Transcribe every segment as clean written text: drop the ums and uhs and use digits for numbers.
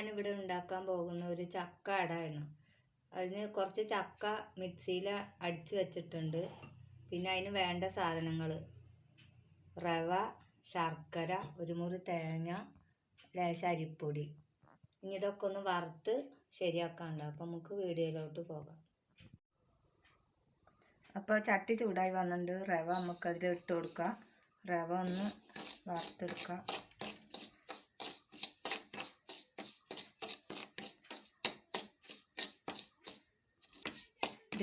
ഞാനിവിടെ ഉണ്ടാക്കാൻ പോകുന്ന ഒരു ചക്ക അടയാണ്. അതിന് കുറച്ച് ചക്ക മിക്സിയിൽ അടിച്ച് വെച്ചിട്ടുണ്ട്. പിന്നെ അതിന് വേണ്ട സാധനങ്ങൾ: റവ, ശർക്കര, ഒരു മുറി തേങ്ങ, ലേശം അരിപ്പൊടി. ഇനി ഇതൊക്കെ ഒന്ന് വറുത്ത് ശരിയാക്കാനുണ്ട്. അപ്പം നമുക്ക് വീഡിയോയിലോട്ട് പോകാം. അപ്പോൾ ചട്ടി ചൂടായി വന്നിട്ടുണ്ട്. റവ നമുക്കതിൽ ഇട്ട് കൊടുക്കാം. റവ ഒന്ന് വറുത്തെടുക്കാം.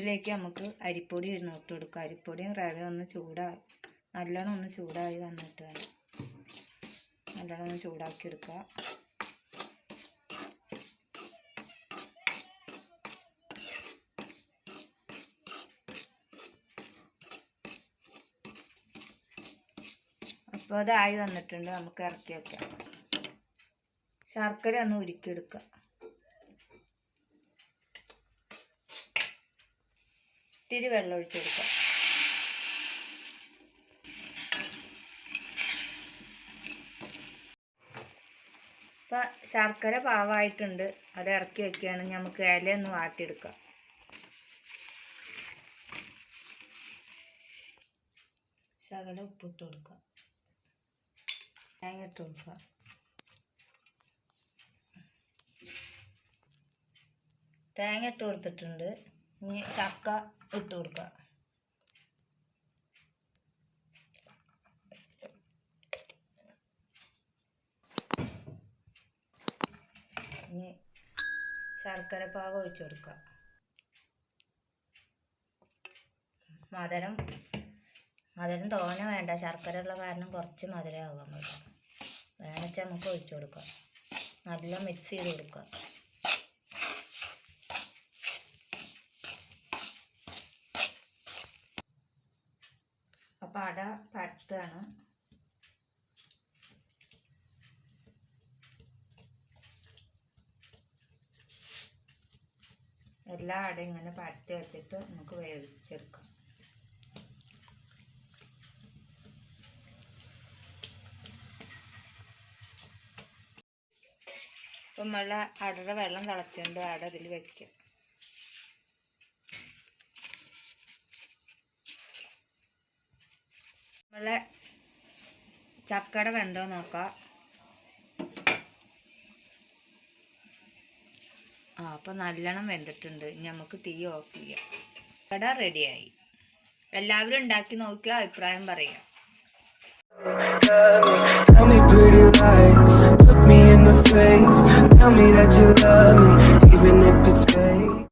ഇതിലേക്ക് നമുക്ക് അരിപ്പൊടി ഇട്ട് കൊടുക്കാം. അരിപ്പൊടിയും റവയും ഒന്ന് നല്ലോണം ഒന്ന് ചൂടായി വന്നിട്ട് വേണം. നല്ലോണം ഒന്ന് ചൂടാക്കി എടുക്കുക. അപ്പോൾ അതായി വന്നിട്ടുണ്ട്. നമുക്ക് ഇറക്കി വയ്ക്കാം. ശർക്കര ഒന്ന് ഉരുക്കിയെടുക്കുക. ഇത്തിരി വെള്ളം ഒഴിച്ച് കൊടുക്കുക. ഇപ്പം ശർക്കര പാകമായിട്ടുണ്ട്. അത് ഇറക്കി വയ്ക്കുകയാണ്. നമുക്ക് ഇല ഒന്ന് വാട്ടിയെടുക്കാം. ശകലം ഉപ്പിട്ട് കൊടുക്കുക. തേങ്ങ ഇട്ട് കൊടുക്കുക. തേങ്ങ ഇട്ട് കൊടുത്തിട്ടുണ്ട്. ഇനി ചക്ക ഇട്ട് കൊടുക്കുക. ഇനി ശർക്കര പാകം ഒഴിച്ചു കൊടുക്കുക. മധുരം തോനെ വേണ്ട. ശർക്കര ഉള്ള കാരണം കുറച്ച് മധുരം ആവാൻ പറ്റും. വേണമെച്ചാൽ നമുക്ക് ഒഴിച്ചു കൊടുക്കാം. നല്ല മിക്സ് ചെയ്ത് കൊടുക്കുക. അപ്പം അട പരത്തുകയാണ്. എല്ലാ അടയും ഇങ്ങനെ പരത്തി വെച്ചിട്ട് നമുക്ക് വേവിച്ചെടുക്കാം. ഇപ്പം അടയുടെ വെള്ളം തിളച്ചിട്ടുണ്ട്. അട ഇതിൽ വയ്ക്കുക. നമ്മളെ ചക്കട വെന്തോ നോക്കാം. അപ്പം നല്ലോണം വെന്തിട്ടുണ്ട്. ഇനി നമുക്ക് തീ ഓഫ് ചെയ്യാം. കട റെഡിയായി. എല്ലാവരും ഉണ്ടാക്കി നോക്കുക, അഭിപ്രായം പറയുക. Tell me pretty lies, look me in the face, tell me that you love me, even if it's fake.